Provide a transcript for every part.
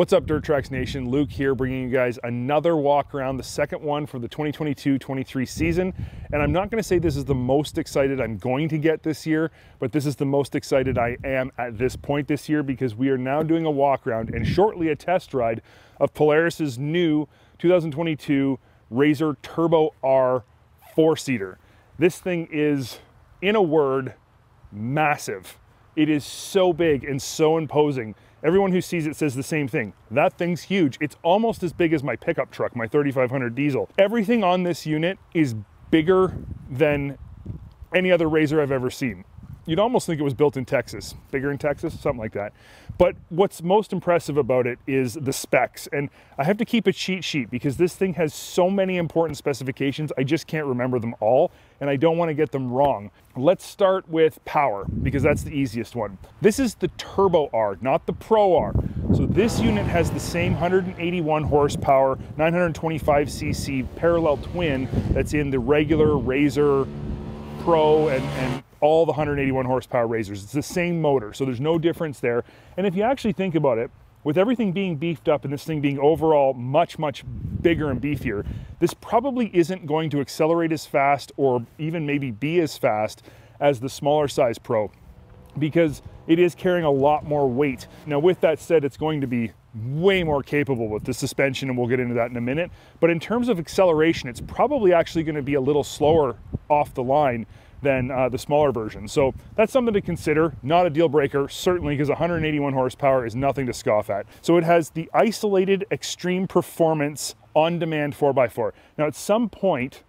What's up, Dirt Tracks Nation? Luke here, bringing you guys another walk around, the second one for the 2022-23 season. And I'm not going to say this is the most excited I'm going to get this year, but this is the most excited I am at this point this year, because we are now doing a walk around and shortly a test ride of Polaris's new 2022 RZR Turbo R 4-seater. This thing is, in a word, massive. It is so big and so imposing. Everyone who sees it says the same thing. That thing's huge. It's almost as big as my pickup truck, my 3500 diesel. Everything on this unit is bigger than any other RZR I've ever seen. You'd almost think it was built in Texas. Bigger in Texas, something like that. But what's most impressive about it is the specs. And I have to keep a cheat sheet because this thing has so many important specifications, I just can't remember them all, and I don't want to get them wrong. Let's start with power, because that's the easiest one. This is the Turbo R, not the Pro R. So this unit has the same 181 horsepower, 925cc parallel twin that's in the regular RZR Pro and all the 181 horsepower RZRs. It's the same motor, so there's no difference there. And if you actually think about it, with everything being beefed up and this thing being overall much, much bigger and beefier, this probably isn't going to accelerate as fast or even maybe be as fast as the smaller size Pro, because it is carrying a lot more weight. Now, with that said, it's going to be way more capable with the suspension, and we'll get into that in a minute. But in terms of acceleration, it's probably actually going to be a little slower off the line than the smaller version. So that's something to consider. Not a deal breaker, certainly, because 181 horsepower is nothing to scoff at. So it has the isolated extreme performance on-demand 4x4. Now, at some point,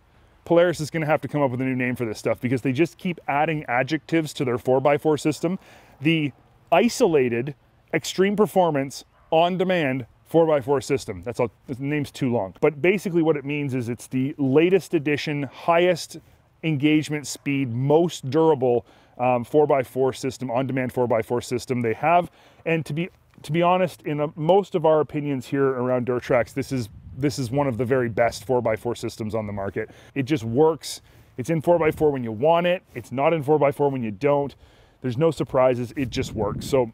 Polaris is going to have to come up with a new name for this stuff, because they just keep adding adjectives to their 4x4 system. The isolated extreme performance on-demand 4x4 system. That's all. The name's too long. But basically what it means is it's the latest edition, highest engagement speed, most durable 4x4 system, on-demand 4x4 system they have. And to be honest, in most of our opinions here around Dirt Tracks, this is one of the very best 4x4 systems on the market. It just works. It's in 4x4 when you want it. It's not in 4x4 when you don't. There's no surprises. It just works. So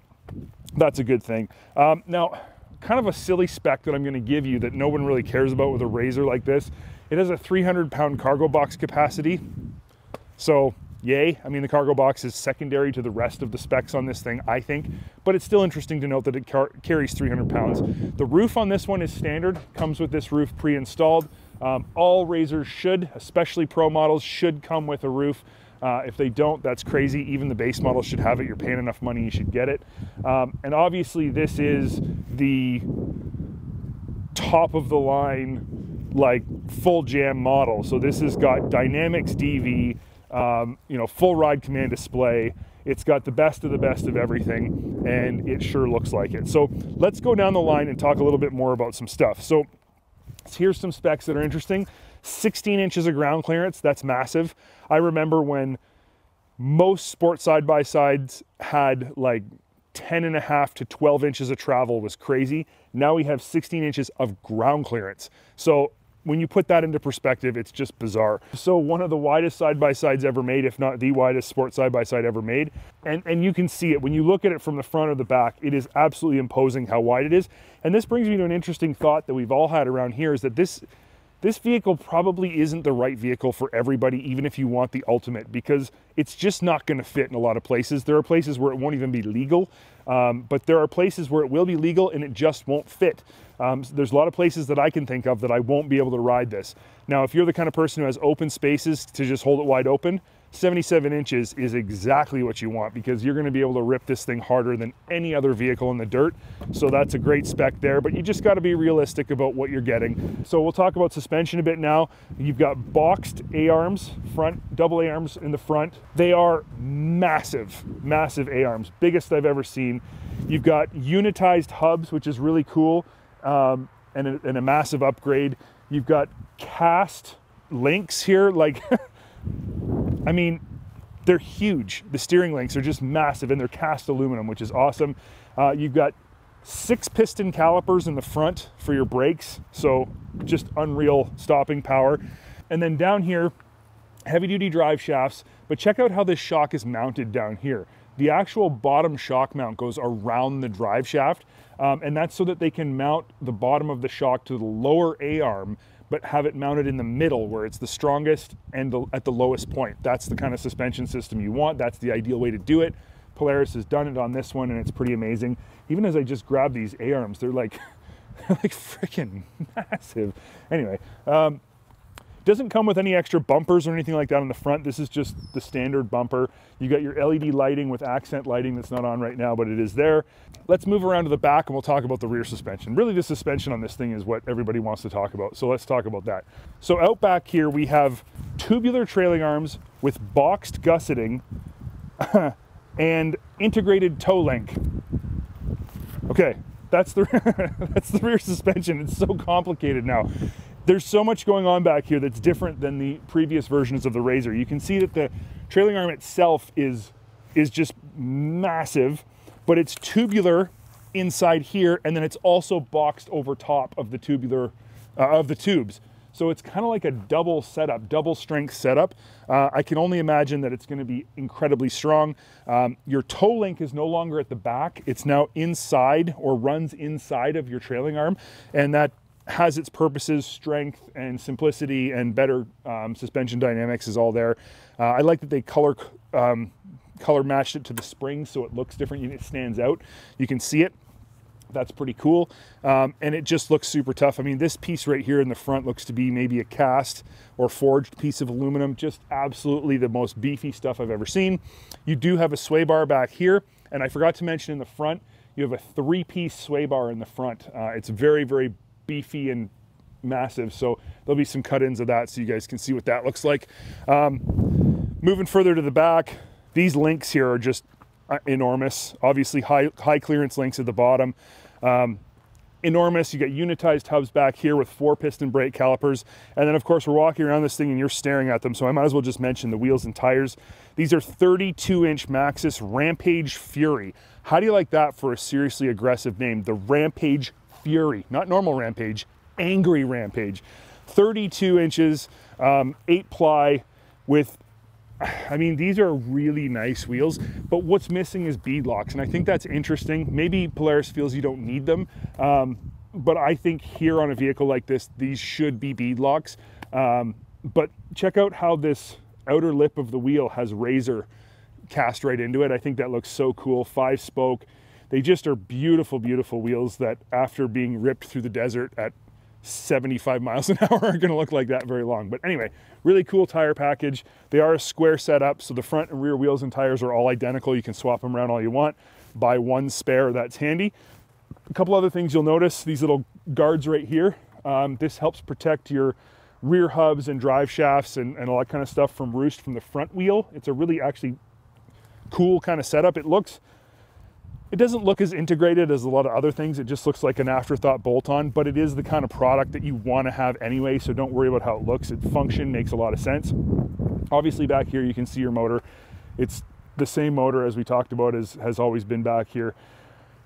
that's a good thing. Now, kind of a silly spec that I'm going to give you that no one really cares about with a RZR like this. It has a 300-pound cargo box capacity. So yay. I mean, the cargo box is secondary to the rest of the specs on this thing, I think, but it's still interesting to note that it carries 300 pounds. The roof on this one is standard, comes with this roof pre-installed. All RZRs should, especially Pro models, should come with a roof. If they don't, that's crazy. Even the base models should have it. You're paying enough money, you should get it. And obviously this is the top of the line, like full jam model. So this has got Dynamix DV, you know, full ride command display. It's got the best of everything, and it sure looks like it. So let's go down the line and talk a little bit more about some stuff. So here's some specs that are interesting. 16 inches of ground clearance, that's massive. I remember when most sport side-by-sides had like 10.5 to 12 inches of travel was crazy. Now we have 16 inches of ground clearance. So when you put that into perspective, it's just bizarre. So one of the widest side-by-sides ever made, if not the widest sport side-by-side ever made. And you can see it when you look at it from the front or the back. It is absolutely imposing how wide it is. And this brings me to an interesting thought that we've all had around here, is that this vehicle probably isn't the right vehicle for everybody, even if you want the ultimate, because it's just not going to fit in a lot of places. There are places where it won't even be legal, but there are places where it will be legal and it just won't fit. There's a lot of places that I can think of that I won't be able to ride this. Now, if you're the kind of person who has open spaces to just hold it wide open, 77 inches is exactly what you want, because you're going to be able to rip this thing harder than any other vehicle in the dirt. So that's a great spec there, but you just got to be realistic about what you're getting. So we'll talk about suspension a bit now. You've got boxed A-arms, front, double A-arms in the front. They are massive, massive A-arms, biggest I've ever seen. You've got unitized hubs, which is really cool, and a massive upgrade. You've got cast links here, like I mean, they're huge. The steering links are just massive, and they're cast aluminum, which is awesome. You've got 6 piston calipers in the front for your brakes, so just unreal stopping power. And then down here, heavy duty drive shafts, but check out how this shock is mounted down here. The actual bottom shock mount goes around the drive shaft, and that's so that they can mount the bottom of the shock to the lower A-arm, but have it mounted in the middle where it's the strongest and at the lowest point. That's the kind of suspension system you want. That's the ideal way to do it. Polaris has done it on this one, and it's pretty amazing. Even as I just grab these A-arms, they're like freaking massive. Anyway, doesn't come with any extra bumpers or anything like that on the front. This is just the standard bumper. You got your LED lighting with accent lighting that's not on right now, but it is there. Let's move around to the back and we'll talk about the rear suspension. Really, the suspension on this thing is what everybody wants to talk about. So let's talk about that. So out back here, we have tubular trailing arms with boxed gusseting and integrated toe link. Okay, that's the that's the rear suspension. It's so complicated now. There's so much going on back here that's different than the previous versions of the RZR. You can see that the trailing arm itself is just massive, but it's tubular inside here, and then it's also boxed over top of the tubular of the tubes. So it's kind of like a double setup, double strength setup. I can only imagine that it's going to be incredibly strong. Your toe link is no longer at the back. It's now inside, or runs inside of your trailing arm, and that has its purposes. Strength and simplicity and better suspension dynamics is all there. I like that they color matched it to the springs so it looks different. It stands out. You can see it. That's pretty cool. And it just looks super tough. I mean, this piece right here in the front looks to be maybe a cast or forged piece of aluminum. Just absolutely the most beefy stuff I've ever seen. You do have a sway bar back here. And I forgot to mention in the front, you have a 3-piece sway bar in the front. It's very, very beefy and massive, so there'll be some cut-ins of that so you guys can see what that looks like. Moving further to the back, these links here are just enormous. Obviously high clearance links at the bottom. Enormous. You got unitized hubs back here with 4-piston brake calipers, and then of course we're walking around this thing and you're staring at them, so I might as well just mention the wheels and tires. These are 32-inch Maxxis Rampage Fury. How do you like that for a seriously aggressive name? The Rampage Fury, not normal Rampage, angry Rampage. 32 inches, 8-ply with, I mean, these are really nice wheels, but what's missing is bead locks, and I think that's interesting. Maybe Polaris feels you don't need them, but I think here on a vehicle like this, these should be bead locks. But check out how this outer lip of the wheel has razor cast right into it. I think that looks so cool. 5-spoke. They just are beautiful, beautiful wheels that after being ripped through the desert at 75 miles an hour are going to look like that very long. But anyway, really cool tire package. They are a square setup, so the front and rear wheels and tires are all identical. You can swap them around all you want. Buy one spare, that's handy. A couple other things you'll notice, these little guards right here. This helps protect your rear hubs and drive shafts and all that kind of stuff from roost from the front wheel. It's a really actually cool kind of setup. It doesn't look as integrated as a lot of other things. It just looks like an afterthought bolt-on, but it is the kind of product that you want to have anyway, so don't worry about how it looks. Its function makes a lot of sense. Obviously back here you can see your motor. It's the same motor as we talked about has always been back here.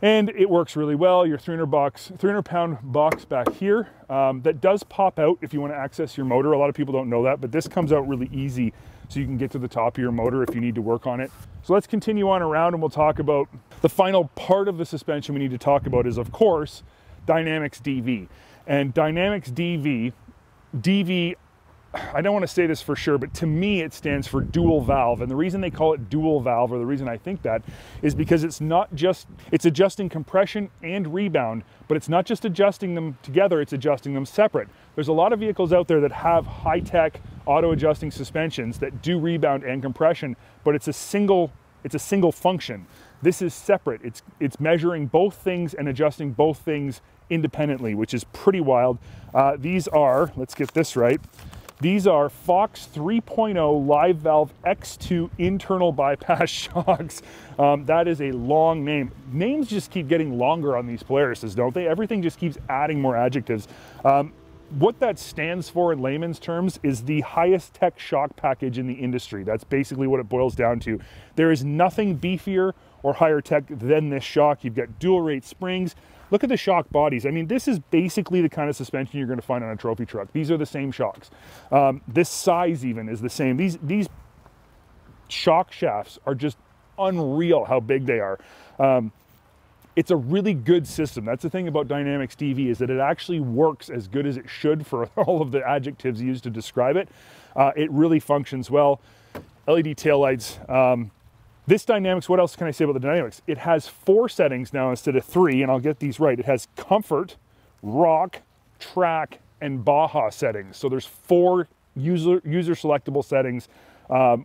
And it works really well. Your 300-pound box back here, that does pop out if you want to access your motor. A lot of people don't know that, but this comes out really easy so you can get to the top of your motor if you need to work on it. So let's continue on around and we'll talk about the final part of the suspension we need to talk about is, of course, Dynamix DV. And Dynamix DV, I don't want to say this for sure, but to me it stands for dual valve. And the reason they call it dual valve, or the reason I think that, is because it's adjusting compression and rebound, but it's not just adjusting them together, it's adjusting them separate. There's a lot of vehicles out there that have high-tech auto-adjusting suspensions that do rebound and compression, but it's a single function. This is separate. It's measuring both things and adjusting both things independently, which is pretty wild. These are, let's get this right, these are Fox 3.0 Live Valve X2 internal bypass shocks. That is a long name. Names just keep getting longer on these Polarises, don't they? Everything just keeps adding more adjectives. What that stands for in layman's terms is the highest tech shock package in the industry. That's basically what it boils down to. There is nothing beefier or higher tech than this shock. You've got dual rate springs. Look at the shock bodies. I mean, this is basically the kind of suspension you're going to find on a trophy truck. These are the same shocks. This size even is the same. These shock shafts are just unreal how big they are. It's a really good system. That's the thing about Dynamix DV, is that it actually works as good as it should for all of the adjectives used to describe it. It really functions well. LED taillights. This Dynamix, what else can I say about the Dynamix? It has 4 settings now instead of 3, and I'll get these right. It has comfort, rock, track, and Baja settings. So there's 4 user selectable settings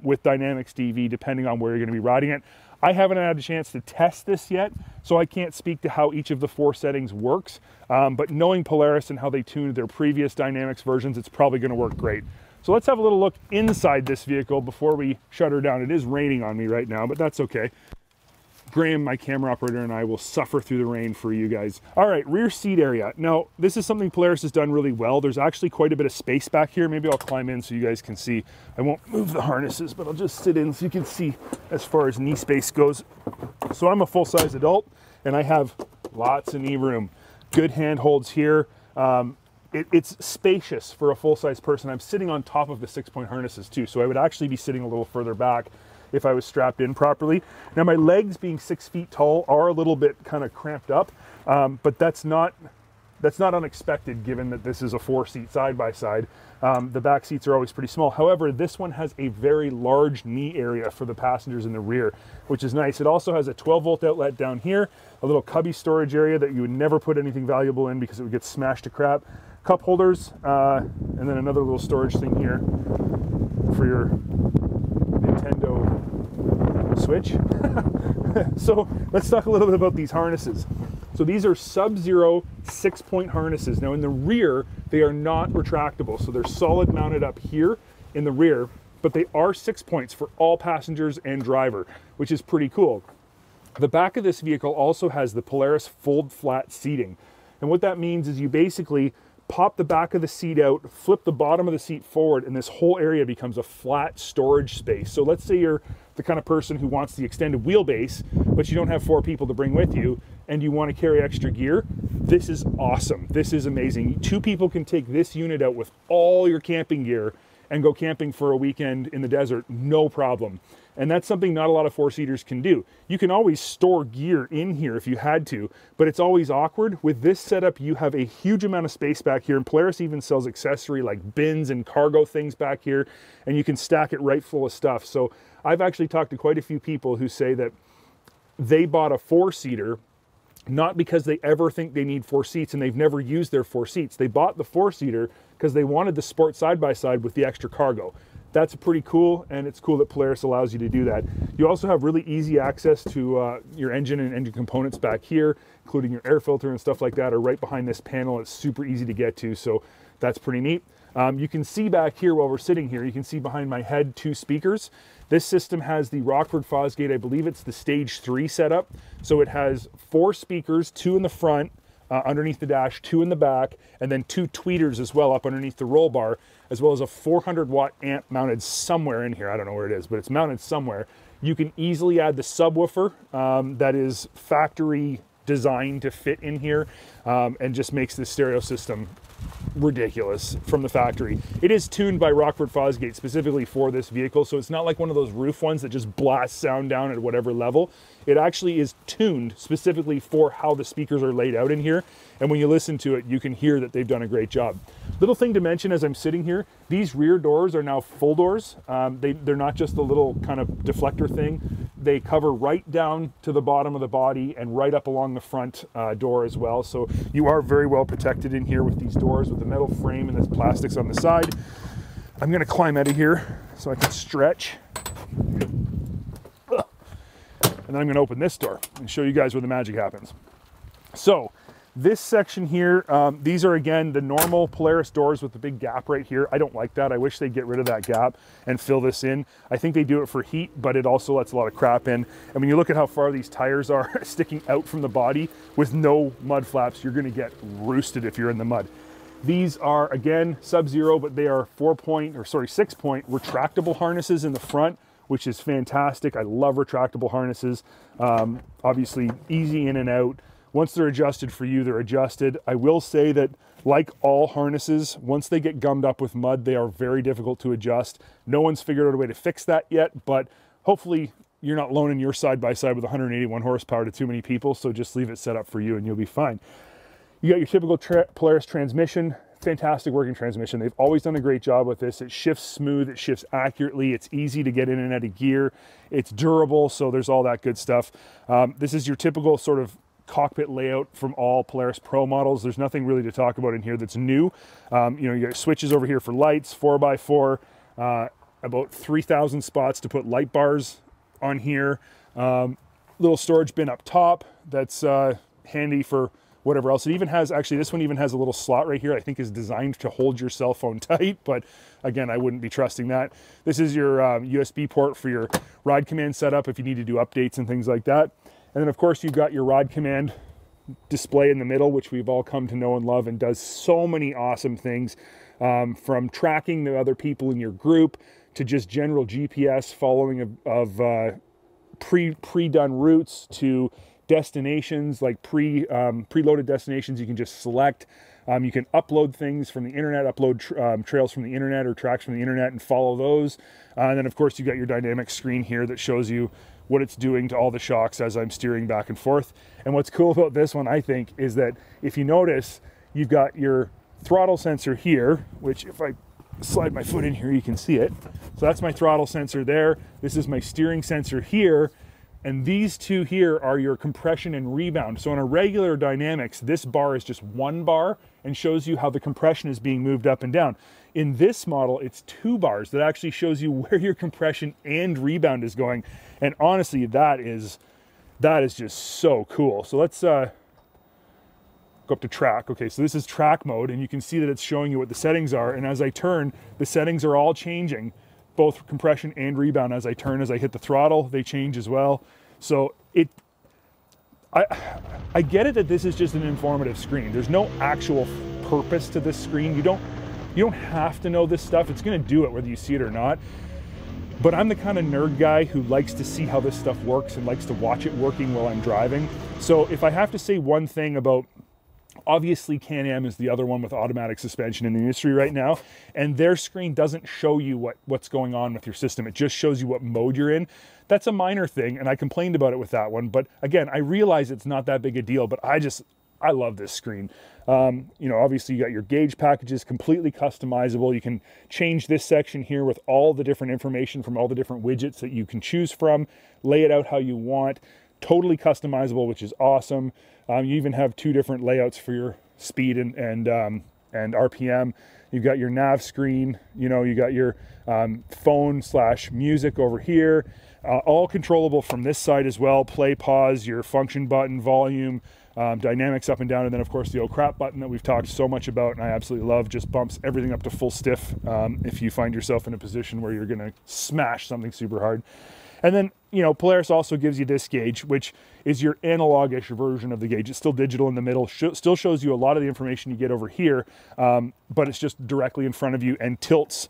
with Dynamix DV, depending on where you're going to be riding it. I haven't had a chance to test this yet, so I can't speak to how each of the 4 settings works, but knowing Polaris and how they tuned their previous Dynamix versions, it's probably going to work great. So let's have a little look inside this vehicle before we shut her down. It is raining on me right now, but that's okay. Graham, my camera operator, and I will suffer through the rain for you guys. All right, rear seat area. Now, this is something Polaris has done really well. There's actually quite a bit of space back here. Maybe I'll climb in so you guys can see. I won't move the harnesses, but I'll just sit in so you can see as far as knee space goes. So I'm a full-size adult, and I have lots of knee room. Good handholds here. It's spacious for a full-size person. I'm sitting on top of the 6-point harnesses too, so I would actually be sitting a little further back if I was strapped in properly. Now my legs, being 6 feet tall, are a little bit kind of cramped up, but that's not unexpected given that this is a 4-seat side-by-side. The back seats are always pretty small. However, this one has a very large knee area for the passengers in the rear, which is nice. It also has a 12-volt outlet down here, a little cubby storage area that you would never put anything valuable in because it would get smashed to crap. Cup holders, and then another little storage thing here for your Nintendo Switch. So let's talk a little bit about these harnesses. So these are Sub-Zero 6-point harnesses. Now in the rear, they are not retractable. So they're solid mounted up here in the rear, but they are 6 points for all passengers and driver, which is pretty cool. The back of this vehicle also has the Polaris fold flat seating. And what that means is you basically pop the back of the seat out, flip the bottom of the seat forward, and this whole area becomes a flat storage space. So let's say you're the kind of person who wants the extended wheelbase, but you don't have 4 people to bring with you, and you want to carry extra gear. This is awesome. This is amazing. 2 people can take this unit out with all your camping gear and go camping for a weekend in the desert, no problem. And that's something not a lot of 4-seaters can do. You can always store gear in here if you had to, but it's always awkward. With this setup, you have a huge amount of space back here, and Polaris even sells accessory like bins and cargo things back here, and you can stack it right full of stuff. So I've actually talked to quite a few people who say that they bought a 4-seater not because they ever think they need 4 seats and they've never used their 4 seats. They bought the 4-seater because they wanted the sport side-by-side with the extra cargo. That's pretty cool, and it's cool that Polaris allows you to do that. You also have really easy access to your engine and engine components back here, including your air filter and stuff like that are right behind this panel. It's super easy to get to, so that's pretty neat. You can see back here while we're sitting here, you can see behind my head 2 speakers. This system has the Rockford Fosgate, I believe it's the stage 3 setup. So it has 4 speakers, 2 in the front, underneath the dash, 2 in the back, and then 2 tweeters as well up underneath the roll bar, as well as a 400-watt amp mounted somewhere in here. I don't know where it is, but it's mounted somewhere. You can easily add the subwoofer that is factory designed to fit in here and just makes this stereo system ridiculous from the factory. It is tuned by Rockford Fosgate specifically for this vehicle, so it's not like one of those roof ones that just blasts sound down at whatever level. It actually is tuned specifically for how the speakers are laid out in here, and when you listen to it, you can hear that they've done a great job. Little thing to mention as I'm sitting here, these rear doors are now full doors. They're not just a little kind of deflector thing. They cover right down to the bottom of the body and right up along the front door as well. So you are very well protected in here with these doors, with the metal frame and this plastics on the side. I'm gonna climb out of here so I can stretch. And then I'm gonna open this door and show you guys where the magic happens. So this section here, these are again the normal Polaris doors with the big gap right here. I don't like that. I wish they'd get rid of that gap and fill this in. I think they do it for heat, but it also lets a lot of crap in. And when you look at how far these tires are sticking out from the body with no mud flaps, you're gonna get roosted if you're in the mud. These are again Sub-Zero, but they are 6-point retractable harnesses in the front, which is fantastic. I love retractable harnesses. Obviously easy in and out. Once they're adjusted for you, they're adjusted. I will say that like all harnesses, once they get gummed up with mud, they are very difficult to adjust. No one's figured out a way to fix that yet, but hopefully you're not loaning your side-by-side with 181 horsepower to too many people, so just leave it set up for you and you'll be fine. You got your typical Polaris transmission, fantastic working transmission. They've always done a great job with this. It shifts smooth, it shifts accurately, it's easy to get in and out of gear, it's durable, so there's all that good stuff. This is your typical sort of cockpit layout from all Polaris Pro models. There's nothing really to talk about in here that's new. You know, you got switches over here for lights, 4x4, about 3,000 spots to put light bars on here. Little storage bin up top that's handy for whatever else. It even has, actually this one even has a little slot right here I think is designed to hold your cell phone tight, but again, I wouldn't be trusting that. This is your USB port for your ride command setup if you need to do updates and things like that. And then of course you've got your ride command display in the middle, which we've all come to know and love, and does so many awesome things, from tracking the other people in your group to just general GPS following of pre-done routes to destinations, like preloaded destinations you can just select. You can upload things from the internet, upload trails from the internet or tracks from the internet and follow those. And then of course you've got your dynamic screen here that shows you what it's doing to all the shocks as I'm steering back and forth. And what's cool about this one, I think, is that if you notice, you've got your throttle sensor here, which if I slide my foot in here, you can see it. So that's my throttle sensor there. This is my steering sensor here. And these two here are your compression and rebound. So in a regular Dynamix, this bar is just one bar and shows you how the compression is being moved up and down. In this model, it's 2 bars that actually shows you where your compression and rebound is going. And honestly, that is just so cool. So let's go up to track. Okay, so this is track mode, and you can see that it's showing you what the settings are. And as I turn, the settings are all changing, both compression and rebound. As I turn, as I hit the throttle, they change as well. So I get it that this is just an informative screen. There's no actual purpose to this screen. You don't have to know this stuff. It's gonna do it whether you see it or not. But I'm the kind of nerd guy who likes to see how this stuff works and likes to watch it working while I'm driving. So if I have to say one thing about, obviously Can-Am is the other one with automatic suspension in the industry right now, and their screen doesn't show you what's going on with your system. It just shows you what mode you're in. That's a minor thing, and I complained about it with that one. But again, I realize it's not that big a deal, but I love this screen. You know, obviously you got your gauge packages, completely customizable. You can change this section here with all the different information from all the different widgets that you can choose from, lay it out how you want, totally customizable, which is awesome. You even have 2 different layouts for your speed and RPM. You've got your nav screen, you know, you got your phone/music over here, all controllable from this side as well. Play, pause, your function button, volume, dynamics up and down, and then of course the oh crap button that we've talked so much about and I absolutely love, just bumps everything up to full stiff if you find yourself in a position where you're gonna smash something super hard. And then, you know, Polaris also gives you this gauge, which is your analog-ish version of the gauge. It's still digital in the middle, still shows you a lot of the information you get over here, but it's just directly in front of you and tilts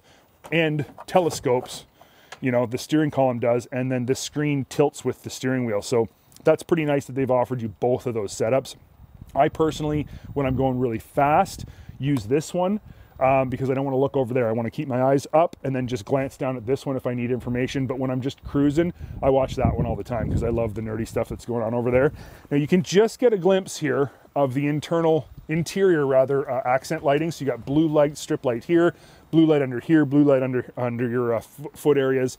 and telescopes, you know, the steering column does, and then this screen tilts with the steering wheel. So that's pretty nice that they've offered you both of those setups. I personally, when I'm going really fast, use this one. Because I don't want to look over there. I want to keep my eyes up and then just glance down at this one if I need information. But when I'm just cruising, I watch that one all the time because I love the nerdy stuff that's going on over there. Now you can just get a glimpse here of the interior accent lighting. So you got blue light, strip light here, blue light under here, blue light under your foot areas.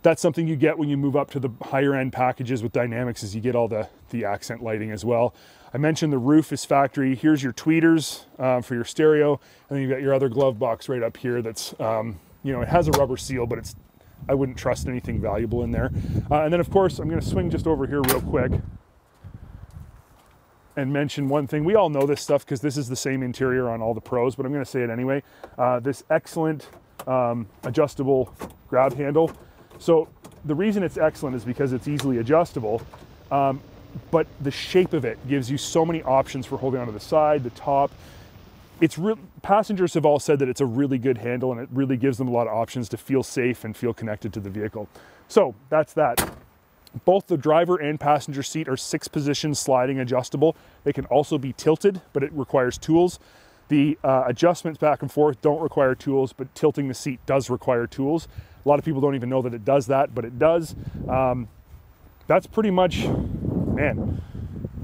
That's something you get when you move up to the higher end packages with Dynamix, is you get all the accent lighting as well. I mentioned the roof is factory. Here's your tweeters for your stereo, and then you've got your other glove box right up here that's, you know, it has a rubber seal, but I wouldn't trust anything valuable in there. And then of course, I'm gonna swing just over here real quick and mention one thing. We all know this stuff because this is the same interior on all the Pros, but I'm gonna say it anyway. This excellent adjustable grab handle. So the reason it's excellent is because it's easily adjustable, but the shape of it gives you so many options for holding onto the side, the top. Passengers have all said that it's a really good handle, and it really gives them a lot of options to feel safe and feel connected to the vehicle. So that's that. Both the driver and passenger seat are 6-position sliding adjustable. They can also be tilted, but it requires tools. The adjustments back and forth don't require tools, but tilting the seat does require tools. A lot of people don't even know that it does that, but it does. That's pretty much, man,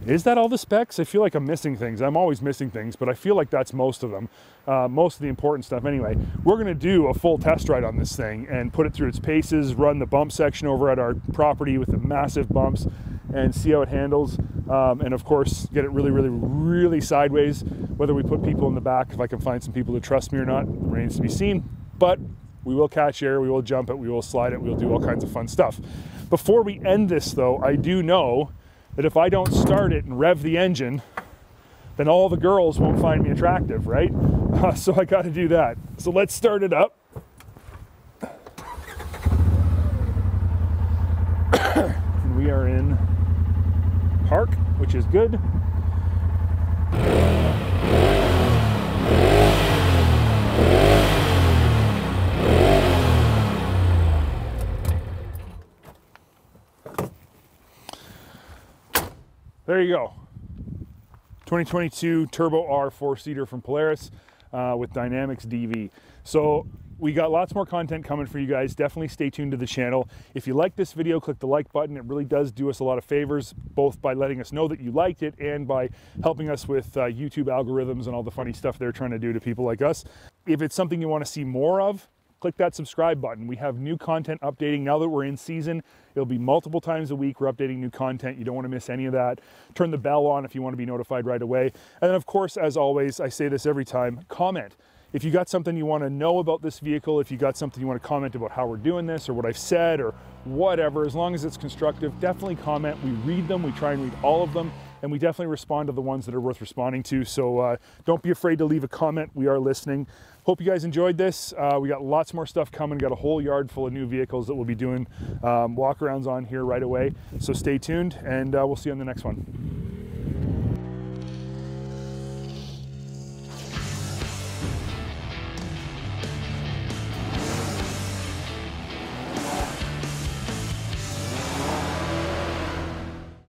is that all the specs? I feel like I'm missing things. I'm always missing things, but I feel like that's most of them. Most of the important stuff anyway. We're gonna do a full test ride on this thing and put it through its paces, run the bump section over at our property with the massive bumps and see how it handles. And of course, get it really sideways. Whether we put people in the back, if I can find some people to trust me or not, remains to be seen. But we will catch air, we will jump it, we will slide it, we'll do all kinds of fun stuff. Before we end this though, I do know that if I don't start it and rev the engine, then all the girls won't find me attractive, right? So I got to do that. So let's start it up. We are in park, which is good. There you go. 2022 Turbo R 4-seater from Polaris with Dynamix DV. So we got lots more content coming for you guys. Definitely stay tuned to the channel. If you like this video, click the like button. It really does do us a lot of favors, both by letting us know that you liked it and by helping us with YouTube algorithms and all the funny stuff they're trying to do to people like us. If it's something you want to see more of, click that subscribe button. We have new content updating now that we're in season. It'll be multiple times a week. We're updating new content. You don't want to miss any of that. Turn the bell on if you want to be notified right away. And then of course, as always, I say this every time, comment. If you got something you want to know about this vehicle, if you got something you want to comment about how we're doing this or what I've said or whatever, as long as it's constructive, definitely comment. We read them, we try and read all of them, and we definitely respond to the ones that are worth responding to. So don't be afraid to leave a comment. We are listening. Hope you guys enjoyed this. We got lots more stuff coming. Got a whole yard full of new vehicles that we'll be doing walk-arounds on here right away. So stay tuned, and we'll see you on the next one.